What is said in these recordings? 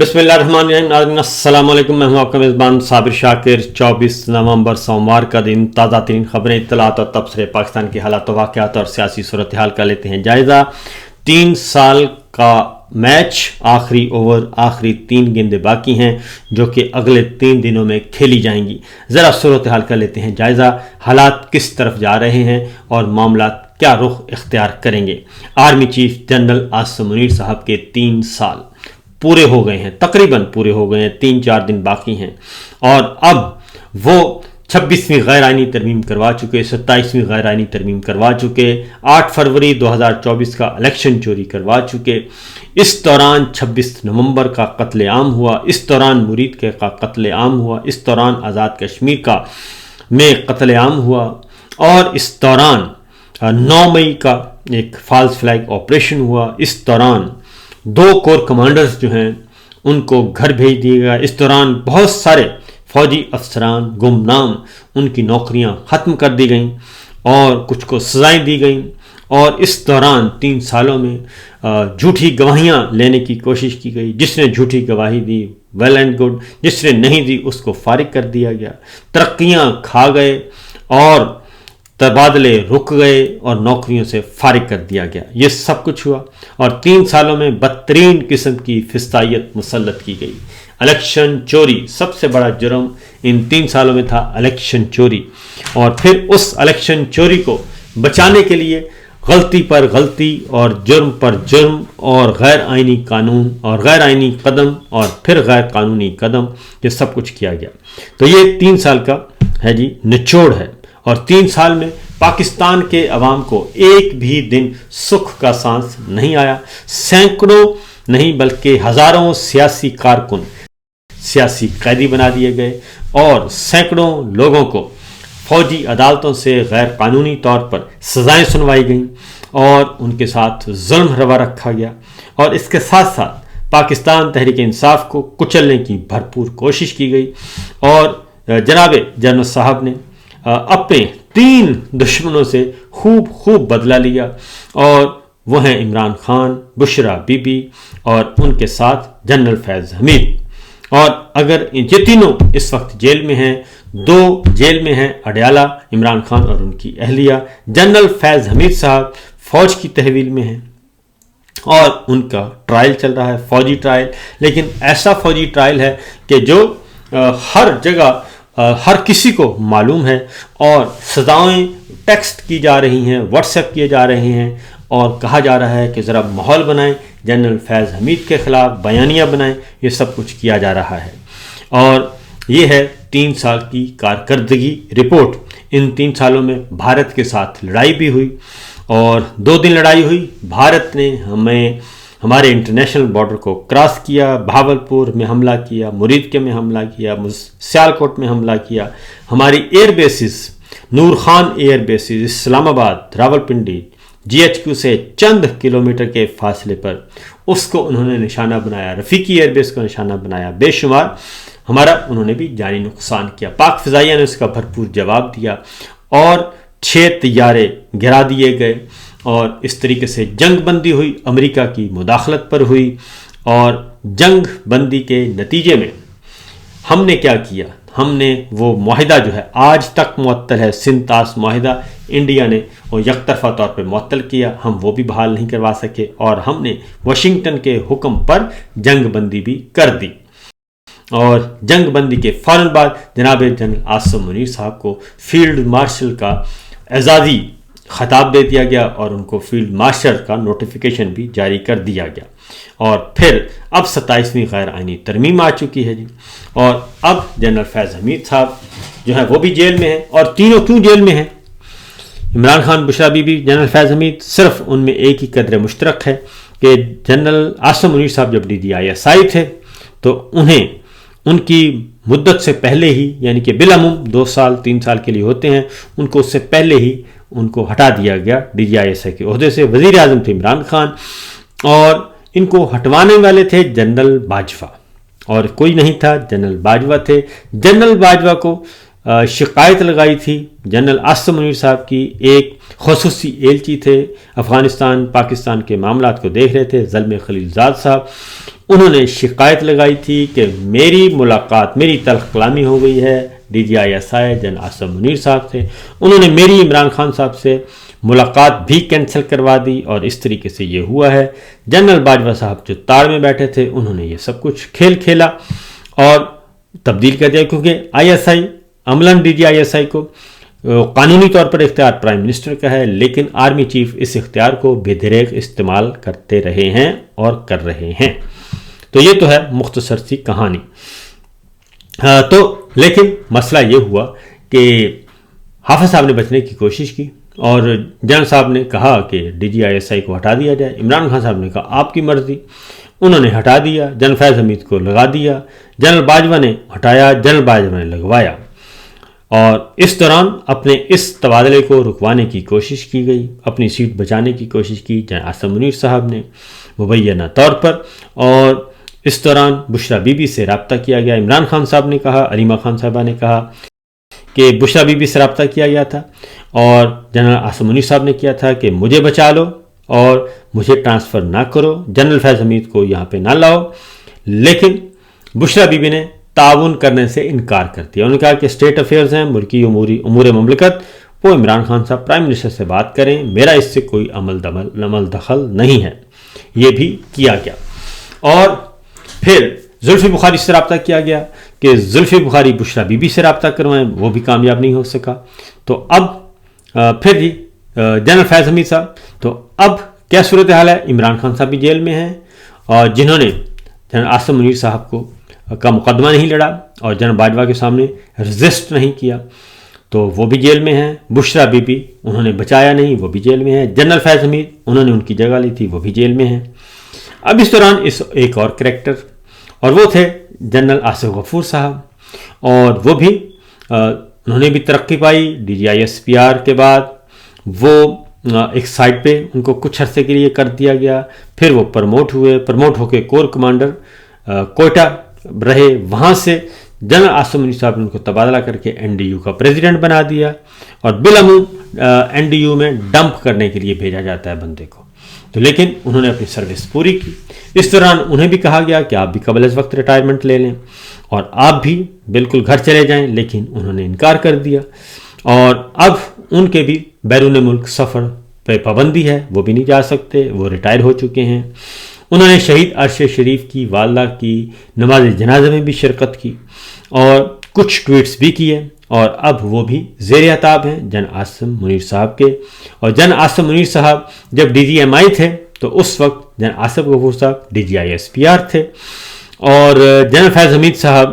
بسم اللہ الرحمن الرحیم. ناظرین السلام علیکم. میں ہوں آپ کا میزبان صابر شاکر. 24 نومبر سوموار کا دن. تازہ ترین خبریں، اطلاعات اور تبصرے پاکستان کے حالات و واقعات اور سیاسی صورتحال کا لیتے ہیں جائزہ. 3 سال کا میچ، آخری اوور، آخری 3 گیندیں باقی ہیں جو کہ اگلے 3 دنوں میں کھیلی جائیں گی. ذرا صورتحال کا لیتے ہیں جائزہ. حالات کس طرف جا رہے ہیں اور معاملات کیا رخ اختیار کریں گے. Army chief general Asim Munir صاحب کے 3 سال پورے ہو گئے ہیں، تقریباً پورے ہو گئے ہیں. 3-4 دن باقی ہیں اور اب وہ 26ویں غیر آئینی ترمیم کروا چکے، 27ویں غیر آئینی ترمیم کروا چکے، 8 فروری 2024 کا الیکشن چوری کروا چکے. اس دوران 26 نومبر کا قتل عام ہوا، اس دوران مرید کے کا قتل عام ہوا، اس دوران آزاد کشمیر کا میں قتل عام ہوا، اور اس دوران 9 مئی کا ایک فالس فلیگ آپریشن ہوا. اس دوران 2 کور کمانڈرز جو ہیں ان کو گھر بھیج دیا گیا. اس دوران بہت سارے فوجی افسران گمنام، ان کی نوکریاں ختم کر دی گئیں اور کچھ کو سزائیں دی گئیں. اور اس دوران 3 سالوں میں جھوٹی گواہیاں لینے کی کوشش کی گئی. جس نے جھوٹی گواہی دی ویل اینڈ گڈ، جس نے نہیں دی اس کو فارغ کر دیا گیا. ترقیاں کھا گئے اور تبادلے رک گئے اور نوکریوں سے فارغ کر دیا گیا. یہ سب کچھ ہوا اور 3 سالوں میں بدترین قسم کی فسطائیت مسلط کی گئی. الیکشن چوری، سب سے بڑا جرم ان 3 سالوں میں تھا الیکشن چوری. اور پھر اس الیکشن چوری کو بچانے کے لیے غلطی پر غلطی اور جرم پر جرم اور غیر آئینی قانون اور غیر آئینی قدم اور پھر غیر قانونی قدم، یہ سب کچھ کیا گیا. تو یہ 3 سال کا ہے جی نچوڑ ہے. اور 3 سال میں پاکستان کے عوام کو ایک بھی دن سکھ کا سانس نہیں آیا. سینکڑوں نہیں بلکہ ہزاروں سیاسی کارکن سیاسی قیدی بنا دیے گئے اور سینکڑوں لوگوں کو فوجی عدالتوں سے غیر قانونی طور پر سزائیں سنوائی گئیں اور ان کے ساتھ ظلم روا رکھا گیا. اور اس کے ساتھ ساتھ پاکستان تحریک انصاف کو کچلنے کی بھرپور کوشش کی گئی. اور جناب جنرل صاحب نے اپنے 3 دشمنوں سے خوب بدلہ لیا، اور وہ ہیں عمران خان، بشرا بی بی اور ان کے ساتھ جنرل فیض حمید. اور اگر یہ تینوں اس وقت جیل میں ہیں، 2 جیل میں ہیں، اڈیالہ عمران خان اور ان کی اہلیہ. جنرل فیض حمید صاحب فوج کی تحویل میں ہیں اور ان کا ٹرائل چل رہا ہے، فوجی ٹرائل. لیکن ایسا فوجی ٹرائل ہے کہ جو ہر جگہ ہر کسی کو معلوم ہے، اور سزائیں ٹیکسٹ کی جا رہی ہیں، واٹس ایپ کیے جا رہے ہیں، اور کہا جا رہا ہے کہ ذرا ماحول بنائیں، جنرل فیض حمید کے خلاف بیانیہ بنائیں. یہ سب کچھ کیا جا رہا ہے. اور یہ ہے 3 سال کی کارکردگی رپورٹ. ان 3 سالوں میں بھارت کے ساتھ لڑائی بھی ہوئی اور 2 دن لڑائی ہوئی. بھارت نے ہمارے انٹرنیشنل بارڈر کو کراس کیا، بھاولپور میں حملہ کیا، مرید کے میں حملہ کیا، سیالکوٹ میں حملہ کیا. ہماری ایئر بیسز، نور خان ایئر بیسز اسلام آباد، راولپنڈی، GHQ سے چند کلومیٹر کے فاصلے پر، اس کو انہوں نے نشانہ بنایا. رفیقی ایئر بیس کو نشانہ بنایا. بے شمار ہمارا انہوں نے بھی جانی نقصان کیا. پاک فضائیہ نے اس کا بھرپور جواب دیا اور 6 طیارے گرا دیے گئے. اور اس طریقے سے جنگ بندی ہوئی، امریکہ کی مداخلت پر ہوئی. اور جنگ بندی کے نتیجے میں ہم نے کیا کیا؟ ہم نے وہ معاہدہ جو ہے آج تک معطل ہے، سنتاس معاہدہ، انڈیا نے وہ یک طرفہ طور پہ معطل کیا. ہم وہ بھی بحال نہیں کروا سکے اور ہم نے واشنگٹن کے حکم پر جنگ بندی بھی کر دی. اور جنگ بندی کے فوراً بعد جناب جنرل عاصم منیر صاحب کو فیلڈ مارشل کا اعزازی خطاب دے دیا گیا اور ان کو فیلڈ مارشل کا نوٹیفیکیشن بھی جاری کر دیا گیا. اور پھر اب 27ویں غیر آئینی ترمیم آ چکی ہے جی. اور اب جنرل فیض حمید صاحب جو ہے وہ بھی جیل میں ہیں. اور تینوں کیوں جیل میں ہیں؟ عمران خان، بشرا بی بی، جنرل فیض حمید، صرف ان میں ایک ہی قدر مشترک ہے کہ جنرل عاصم منیر صاحب جب DDISI تھے تو انہیں ان کی مدت سے پہلے ہی، یعنی کہ بالعموم 2 سال 3 سال کے لیے ہوتے ہیں، ان کو اس سے پہلے ہی ان کو ہٹا دیا گیا DGISI کے عہدے سے. وزیر اعظم تھے عمران خان اور ان کو ہٹوانے والے تھے جنرل باجوہ، اور کوئی نہیں تھا، جنرل باجوہ تھے. جنرل باجوہ کو شکایت لگائی تھی جنرل عاصم منیر صاحب کی. ایک خصوصی ایلچی تھے افغانستان پاکستان کے معاملات کو دیکھ رہے تھے, زلمے خلیل زاد صاحب. انہوں نے شکایت لگائی تھی کہ میری ملاقات, میری تلخ کلامی ہو گئی ہے DGISI جنرل عاصم منیر صاحب سے. انہوں نے میری عمران خان صاحب سے ملاقات بھی کینسل کروا دی اور اس طریقے سے یہ ہوا ہے. جنرل باجوہ صاحب جو تاڑ میں بیٹھے تھے انہوں نے یہ سب کچھ کھیل کھیلا اور تبدیل کر دیا, کیونکہ ISI عملاً DGISI کو قانونی طور پر اختیار پرائم منسٹر کا ہے, لیکن آرمی چیف اس اختیار کو بے دریغ استعمال کرتے رہے ہیں اور کر رہے ہیں. تو یہ تو ہے مختصر سی کہانی. تو لیکن مسئلہ یہ ہوا کہ حافظ صاحب نے بچنے کی کوشش کی اور جنرل صاحب نے کہا کہ DGISI کو ہٹا دیا جائے. عمران خان صاحب نے کہا آپ کی مرضی. انہوں نے ہٹا دیا. جنرل فیض حمید کو لگا دیا. جنرل باجوہ نے ہٹایا, جنرل باجوہ نے لگوایا. اور اس دوران اپنے اس تبادلے کو رکوانے کی کوشش کی گئی, اپنی سیٹ بچانے کی کوشش کی جنرل عاصم منیر صاحب نے مبینہ طور پر. اور اس دوران بشرا بی بی سے رابطہ کیا گیا. عمران خان صاحب نے کہا, علیمہ خان صاحبہ نے کہا کہ بشرا بی بی سے رابطہ کیا گیا تھا اور جنرل عاصم منیر صاحب نے کیا تھا کہ مجھے بچا لو اور مجھے ٹرانسفر نہ کرو, جنرل فیض حمید کو یہاں پہ نہ لاؤ. لیکن بشرا بی بی نے تعاون کرنے سے انکار کر دیا. انہوں نے کہا کہ اسٹیٹ افیئرز ہیں, ملکی امور مملکت, وہ عمران خان صاحب پرائم منسٹر سے بات کریں, میرا اس سے کوئی عمل دخل نہیں ہے. یہ بھی کیا گیا. اور پھر زلفی بخاری سے رابطہ کیا گیا کہ زلفی بخاری بشرا بی بی سے رابطہ کروائیں, وہ بھی کامیاب نہیں ہو سکا. تو اب پھر جی جنرل فیض حمید صاحب, تو اب کیا صورتحال ہے؟ عمران خان صاحب بھی جیل میں ہیں اور جنہوں نے جنرل عاصم منیر صاحب کو کا مقدمہ نہیں لڑا اور جنرل باجوہ کے سامنے رزسٹ نہیں کیا تو وہ بھی جیل میں ہیں. بشرا بی بی انہوں نے بچایا نہیں, وہ بھی جیل میں ہے. جنرل فیض حمید انہوں نے ان کی جگہ لی تھی, وہ بھی جیل میں ہیں. اب اس دوران ایک اور کریکٹر, اور وہ تھے جنرل آصف غفور صاحب, اور وہ بھی انہوں نے بھی ترقی پائی. DGISPR کے بعد وہ ایک سائٹ پہ ان کو کچھ عرصے کے لیے کر دیا گیا. پھر وہ پروموٹ ہو کے کور کمانڈر کوئٹہ رہے. وہاں سے جنرل عاصم منیر صاحب نے ان کو تبادلہ کر کے NDU کا پریزیڈنٹ بنا دیا اور بالعموم NDU میں ڈمپ کرنے کے لیے بھیجا جاتا ہے بندے کو. تو لیکن انہوں نے اپنی سروس پوری کی. اس دوران انہیں بھی کہا گیا کہ آپ بھی قبل از وقت ریٹائرمنٹ لے لیں اور آپ بھی بالکل گھر چلے جائیں, لیکن انہوں نے انکار کر دیا. اور اب ان کے بھی بیرون ملک سفر پہ پابندی ہے, وہ بھی نہیں جا سکتے, وہ ریٹائر ہو چکے ہیں. انہوں نے شہید عرش شریف کی والدہ کی نماز جنازہ میں بھی شرکت کی اور کچھ ٹویٹس بھی کیے, اور اب وہ بھی زیر عتاب ہیں جنرل عاصم منیر صاحب کے. اور جنرل عاصم منیر صاحب جب DGMI تھے تو اس وقت جنرل آصف غفور صاحب DGISPR تھے, اور جنرل فیض حمید صاحب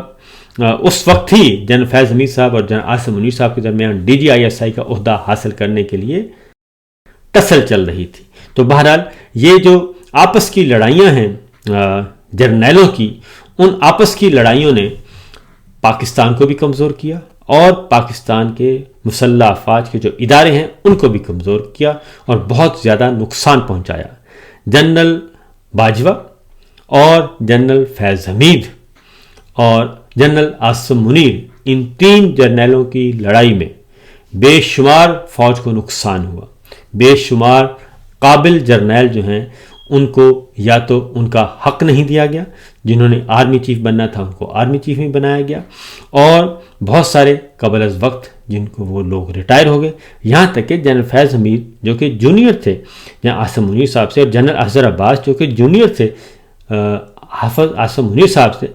اس وقت ہی جنرل فیض حمید صاحب اور جنرل عاصم منیر صاحب کے درمیان DGISI کا عہدہ حاصل کرنے کے لیے ٹسل چل رہی تھی. تو بہرحال یہ جو آپس کی لڑائیاں ہیں جرنیلوں کی, ان آپس کی لڑائیوں نے پاکستان کو بھی کمزور کیا اور پاکستان کے مسلح افواج کے جو ادارے ہیں ان کو بھی کمزور کیا اور بہت زیادہ نقصان پہنچایا. جنرل باجوہ اور جنرل فیض حمید اور جنرل عاصم منیر, ان تین جرنیلوں کی لڑائی میں بے شمار فوج کو نقصان ہوا. بے شمار قابل جرنیل جو ہیں ان کو یا تو ان کا حق نہیں دیا گیا, جنہوں نے آرمی چیف بننا تھا ان کو آرمی چیف میں بنایا گیا, اور بہت سارے قبل از وقت جن کو وہ لوگ ریٹائر ہو گئے. یہاں تک کہ جنرل فیض حمید جو کہ جونیئر تھے جہاں عاصم منیر صاحب سے, اور جنرل اظہر عباس جو کہ جونیئر تھے حافظ عاصم منیر صاحب سے,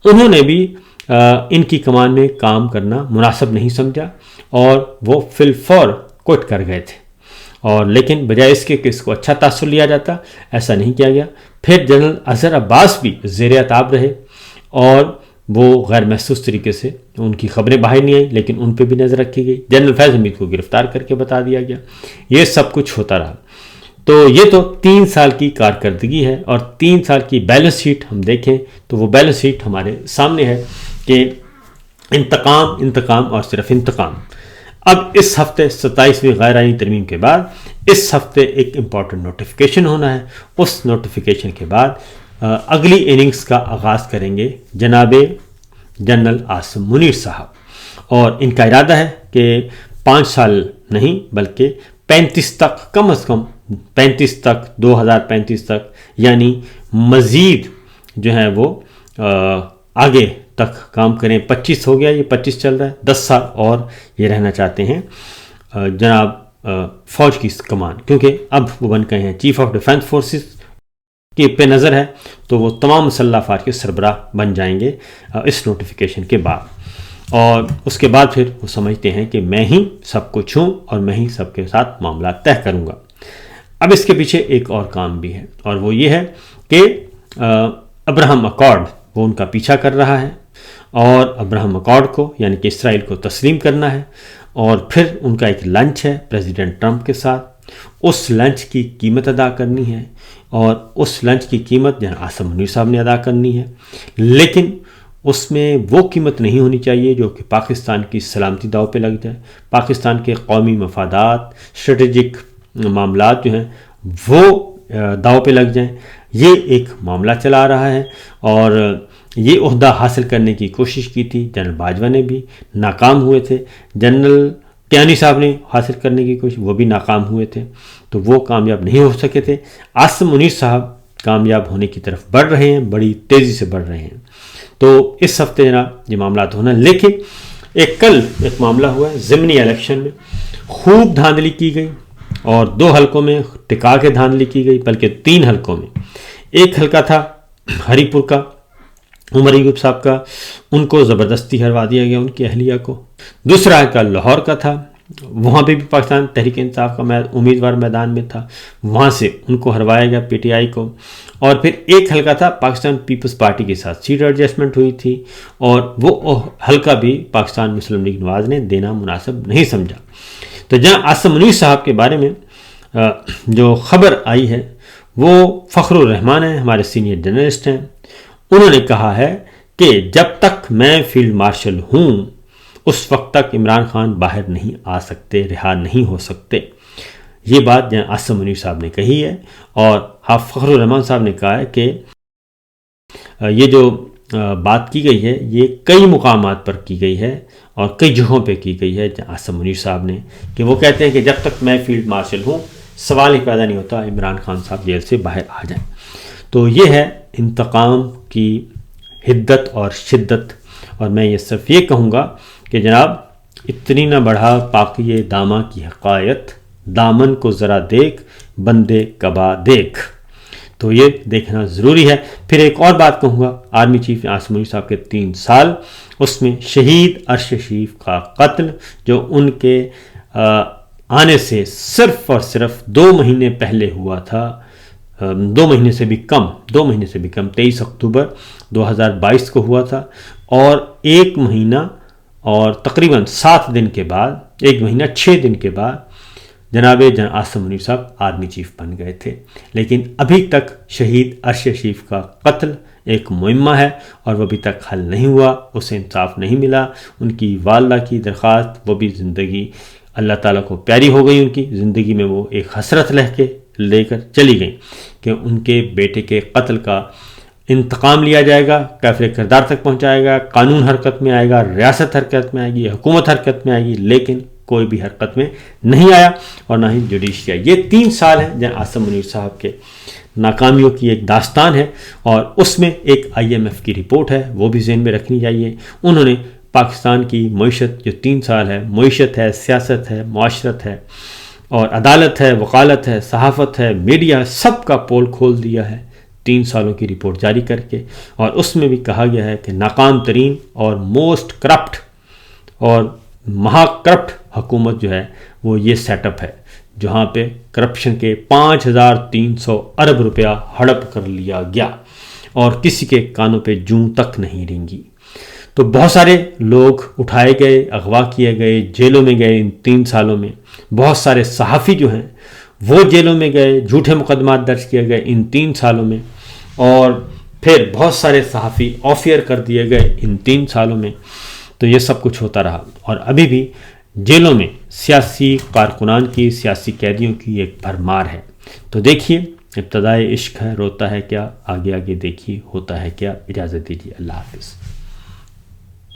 انہوں نے بھی ان کی کمان میں کام کرنا مناسب نہیں سمجھا اور وہ فی الفور کوٹ کر گئے تھے. اور لیکن بجائے اس کے کہ اس کو اچھا تاثر لیا جاتا, ایسا نہیں کیا گیا. پھر جنرل اظہر عباس بھی زیر عتاب رہے اور وہ غیر محسوس طریقے سے ان کی خبریں باہر نہیں آئیں, لیکن ان پہ بھی نظر رکھی گئی. جنرل فیض حمید کو گرفتار کر کے بتا دیا گیا. یہ سب کچھ ہوتا رہا. تو یہ تو 3 سال کی کارکردگی ہے, اور 3 سال کی بیلنس شیٹ ہم دیکھیں تو وہ بیلنس شیٹ ہمارے سامنے ہے کہ انتقام اور صرف انتقام. اب اس ہفتے 27ویں غیر آئینی ترمیم کے بعد اس ہفتے ایک امپورٹنٹ نوٹیفیکیشن ہونا ہے. اس نوٹیفیکیشن کے بعد اگلی اننگز کا آغاز کریں گے جناب جنرل عاصم منیر صاحب, اور ان کا ارادہ ہے کہ 5 سال نہیں بلکہ 35 تک، کم از کم 35 تک، 2035 تک، یعنی مزید جو ہے وہ آگے تک کام کریں۔ 25 ہو گیا، یہ 25 چل رہا ہے، 10 سال اور یہ رہنا چاہتے ہیں جناب فوج کی کمان، کیونکہ اب وہ بن گئے ہیں چیف آف ڈیفنس فورسز کے پہ نظر ہے، تو وہ تمام مسلح افواج کے سربراہ بن جائیں گے اس نوٹیفیکیشن کے بعد، اور اس کے بعد پھر وہ سمجھتے ہیں کہ میں ہی سب کچھ ہوں اور میں ہی سب کے ساتھ معاملات طے کروں گا۔ اب اس کے پیچھے ایک اور کام بھی ہے، اور وہ یہ ہے کہ ابراہم اکارڈ وہ ان کا پیچھا کر رہا ہے، اور ابراہم اکارڈ کو یعنی کہ اسرائیل کو تسلیم کرنا ہے، اور پھر ان کا ایک لنچ ہے پریزیڈنٹ ٹرمپ کے ساتھ، اس لنچ کی قیمت ادا کرنی ہے، اور اس لنچ کی قیمت جناب عاصم منیر صاحب نے ادا کرنی ہے، لیکن اس میں وہ قیمت نہیں ہونی چاہیے جو کہ پاکستان کی سلامتی داؤ پہ لگ جائے، پاکستان کے قومی مفادات، اسٹریٹجک معاملات جو ہیں وہ داؤ پہ لگ جائیں۔ یہ ایک معاملہ چلا رہا ہے، اور یہ عہدہ حاصل کرنے کی کوشش کی تھی جنرل باجوہ نے بھی، ناکام ہوئے تھے، جنرل کیانی صاحب نے حاصل کرنے کی کوشش، وہ بھی ناکام ہوئے تھے، تو وہ کامیاب نہیں ہو سکے تھے۔ عاصم منیر صاحب کامیاب ہونے کی طرف بڑھ رہے ہیں، بڑی تیزی سے بڑھ رہے ہیں، تو اس ہفتے جناب یہ معاملات ہونا۔ لیکن کل ایک معاملہ ہوا ہے ضمنی الیکشن میں، خوب دھاندلی کی گئی، اور 2 حلقوں میں ٹکا کے دھاندلی کی گئی، بلکہ 3 حلقوں میں۔ ایک حلقہ تھا ہری پور کا، عمر ایوب صاحب کا، ان کو زبردستی ہروا دیا گیا، ان کی اہلیہ کو۔ دوسرا حلقہ لاہور کا تھا، وہاں پہ بھی پاکستان تحریک انصاف کا امیدوار میدان میں تھا، وہاں سے ان کو ہروایا گیا پی ٹی آئی کو۔ اور پھر ایک حلقہ تھا پاکستان پیپلز پارٹی کے ساتھ سیٹ ایڈجسٹمنٹ ہوئی تھی، اور وہ حلقہ بھی پاکستان مسلم لیگ نواز نے دینا مناسب نہیں سمجھا۔ تو جہاں عاصم منیر صاحب کے بارے میں جو خبر آئی ہے وہ فخر الرحمان ہیں، ہمارے سینئر جرنلسٹ ہیں، انہوں نے کہا ہے کہ جب تک میں فیلڈ مارشل ہوں اس وقت تک عمران خان باہر نہیں آ سکتے، رہا نہیں ہو سکتے۔ یہ بات جناب عاصم منیر صاحب نے کہی ہے، اور فخر الرحمان صاحب نے کہا ہے کہ یہ جو بات کی گئی ہے یہ کئی مقامات پر کی گئی ہے اور کئی جگہوں پہ کی گئی ہے عاصم منیر صاحب نے، کہ وہ کہتے ہیں کہ جب تک میں فیلڈ مارشل ہوں سوال ہی پیدا نہیں ہوتا عمران خان صاحب جیل سے باہر آ جائیں۔ تو یہ ہے انتقام کی حدت اور شدت، اور میں یہ صرف یہ کہوں گا کہ جناب اتنی نہ بڑھا پاکی داماں کی حقائق، دامن کو ذرا دیکھ بندے کبا دیکھ، تو یہ دیکھنا ضروری ہے۔ پھر ایک اور بات کہوں گا، آرمی چیف عاصم منیر صاحب کے 3 سال، اس میں شہید ارشد شریف کا قتل جو ان کے آنے سے صرف اور صرف 2 مہینے پہلے ہوا تھا، 2 مہینے سے بھی کم 23 اکتوبر 2022 کو ہوا تھا، اور 1 مہینہ اور تقریباً 7 دن کے بعد، 1 مہینہ 6 دن کے بعد جناب عاصم منیر صاحب آرمی چیف بن گئے تھے۔ لیکن ابھی تک شہید ارشد شریف کا قتل ایک معمہ ہے، اور وہ ابھی تک حل نہیں ہوا، اسے انصاف نہیں ملا۔ ان کی والدہ کی درخواست، وہ بھی زندگی اللہ تعالیٰ کو پیاری ہو گئی، ان کی زندگی میں وہ ایک حسرت لے کر چلی گئیں کہ ان کے بیٹے کے قتل کا انتقام لیا جائے گا، کافر کردار تک پہنچائے گا، قانون حرکت میں آئے گا، ریاست حرکت میں آئے گی، حکومت حرکت میں آئے گی، لیکن کوئی بھی حرکت میں نہیں آیا، اور نہ ہی جوڈیشری۔ یہ 3 سال ہیں جہاں عاصم منیر صاحب کے ناکامیوں کی ایک داستان ہے، اور اس میں ایک IMF کی رپورٹ ہے، وہ بھی ذہن میں رکھنی چاہیے۔ انہوں نے پاکستان کی معیشت جو 3 سال ہے، معیشت ہے، سیاست ہے، معاشرت ہے، اور عدالت ہے، وکالت ہے، صحافت ہے، میڈیا، سب کا پول کھول دیا ہے 3 سالوں کی رپورٹ جاری کر کے، اور اس میں بھی کہا گیا ہے کہ ناکام ترین اور موسٹ کرپٹ اور مہا کرپٹ حکومت جو ہے وہ یہ سیٹ اپ ہے، جہاں پہ کرپشن کے 5300 ارب روپیہ ہڑپ کر لیا گیا، اور کسی کے کانوں پہ جوں تک نہیں رینگی۔ تو بہت سارے لوگ اٹھائے گئے، اغوا کیے گئے، جیلوں میں گئے ان 3 سالوں میں، بہت سارے صحافی جو ہیں وہ جیلوں میں گئے، جھوٹے مقدمات درج کیے گئے ان 3 سالوں میں، اور پھر بہت سارے صحافی آف ایئر کر دیے گئے ان 3 سالوں میں۔ تو یہ سب کچھ ہوتا رہا، اور ابھی بھی جیلوں میں سیاسی کارکنان کی، سیاسی قیدیوں کی ایک بھرمار ہے۔ تو دیکھیے ابتدائے عشق ہے، روتا ہے کیا، آگے آگے دیکھیے ہوتا ہے کیا۔ اجازت دیجیے، اللہ حافظ۔